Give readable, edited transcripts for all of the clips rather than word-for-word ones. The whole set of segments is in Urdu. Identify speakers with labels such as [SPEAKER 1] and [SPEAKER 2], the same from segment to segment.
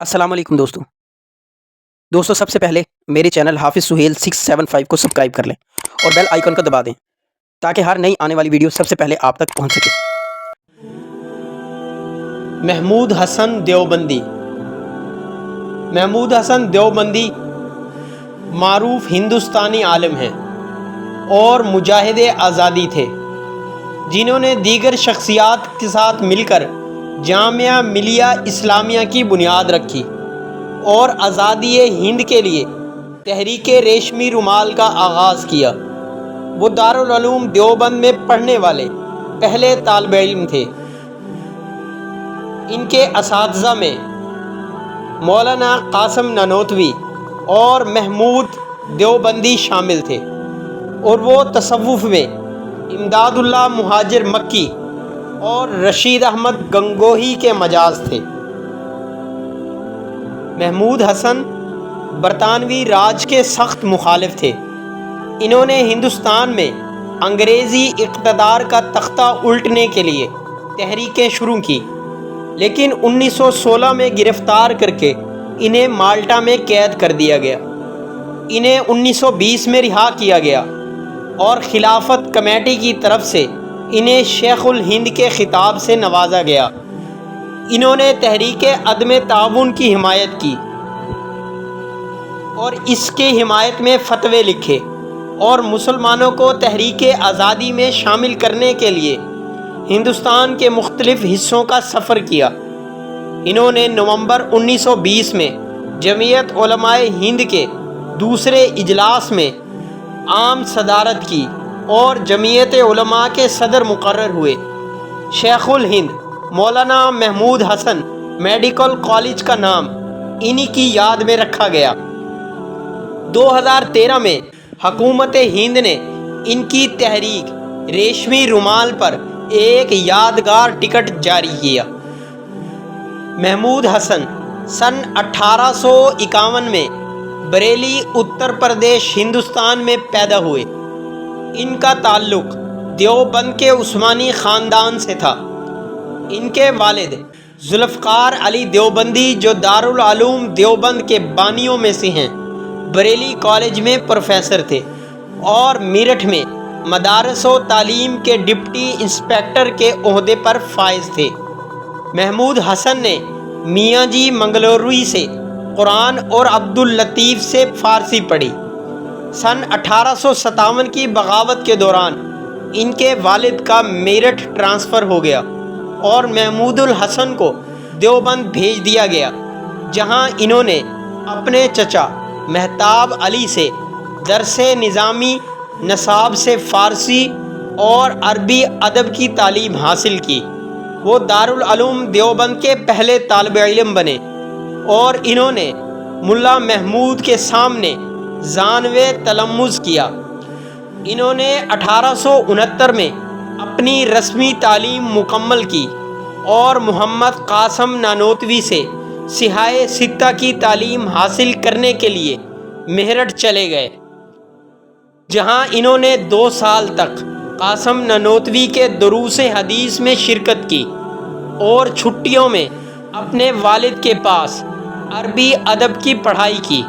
[SPEAKER 1] السلام علیکم دوستو سب سے پہلے میرے چینل حافظ سہیل 675 کو سبسکرائب کر لیں اور بیل آئیکن کو دبا دیں تاکہ ہر نئی آنے والی ویڈیو سب سے پہلے آپ تک پہنچ سکے۔
[SPEAKER 2] محمود حسن دیوبندی محمود حسن دیوبندی معروف ہندوستانی عالم ہیں اور مجاہد آزادی تھے، جنہوں نے دیگر شخصیات کے ساتھ مل کر جامعہ ملیہ اسلامیہ کی بنیاد رکھی اور آزادی ہند کے لیے تحریک ریشمی رومال کا آغاز کیا۔ وہ دارالعلوم دیوبند میں پڑھنے والے پہلے طالب علم تھے۔ ان کے اساتذہ میں مولانا قاسم نانوتوی اور محمود دیوبندی شامل تھے، اور وہ تصوف میں امداد اللہ مہاجر مکی اور رشید احمد گنگوہی کے مجاز تھے۔ محمود حسن برطانوی راج کے سخت مخالف تھے۔ انہوں نے ہندوستان میں انگریزی اقتدار کا تختہ الٹنے کے لیے تحریکیں شروع کی، لیکن 1916 میں گرفتار کر کے انہیں مالٹا میں قید کر دیا گیا۔ انہیں 1920 میں رہا کیا گیا اور خلافت کمیٹی کی طرف سے انہیں شیخ الہند کے خطاب سے نوازا گیا۔ انہوں نے تحریک عدم تعاون کی حمایت کی اور اس کی حمایت میں فتوے لکھے اور مسلمانوں کو تحریک آزادی میں شامل کرنے کے لیے ہندوستان کے مختلف حصوں کا سفر کیا۔ انہوں نے نومبر 1920 میں جمعیت علماء ہند کے دوسرے اجلاس میں عام صدارت کی اور جمعیت علماء کے صدر مقرر ہوئے۔ شیخ الہند مولانا محمود حسن میڈیکل کالج کا نام انہی کی یاد میں رکھا گیا۔ 2013 میں حکومت ہند نے ان کی تحریک ریشمی رومال پر ایک یادگار ٹکٹ جاری کیا۔ محمود حسن سن 1851 میں بریلی اتر پردیش ہندوستان میں پیدا ہوئے۔ ان کا تعلق دیوبند کے عثمانی خاندان سے تھا۔ ان کے والد ذوالفقار علی دیوبندی، جو دارالعلوم دیوبند کے بانیوں میں سے ہیں، بریلی کالج میں پروفیسر تھے اور میرٹھ میں مدارس و تعلیم کے ڈپٹی انسپکٹر کے عہدے پر فائز تھے۔ محمود حسن نے میاں جی منگلوروی سے قرآن اور عبداللطیف سے فارسی پڑھی۔ سن 1857 کی بغاوت کے دوران ان کے والد کا میرٹھ ٹرانسفر ہو گیا اور محمود الحسن کو دیوبند بھیج دیا گیا، جہاں انہوں نے اپنے چچا مہتاب علی سے درس نظامی نصاب سے فارسی اور عربی ادب کی تعلیم حاصل کی۔ وہ دارالعلوم دیوبند کے پہلے طالب علم بنے اور انہوں نے ملا محمود کے سامنے ثانوی تلمذ کیا۔ انہوں نے 1869 میں اپنی رسمی تعلیم مکمل کی اور محمد قاسم نانوتوی سے صحاح ستہ کی تعلیم حاصل کرنے کے لیے میرٹھ چلے گئے، جہاں انہوں نے 2 سال تک قاسم نانوتوی کے دروس حدیث میں شرکت کی اور چھٹیوں میں اپنے والد کے پاس عربی ادب کی پڑھائی کی۔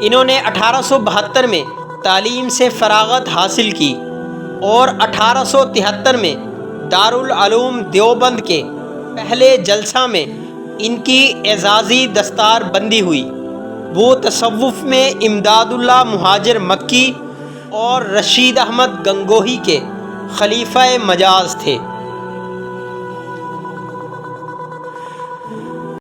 [SPEAKER 2] انہوں نے 1872 میں تعلیم سے فراغت حاصل کی اور 1873 میں دارالعلوم دیوبند کے پہلے جلسہ میں ان کی اعزازی دستار بندی ہوئی۔ وہ تصوف میں امداد اللہ مہاجر مکی اور رشید احمد گنگوہی کے خلیفہ مجاز تھے۔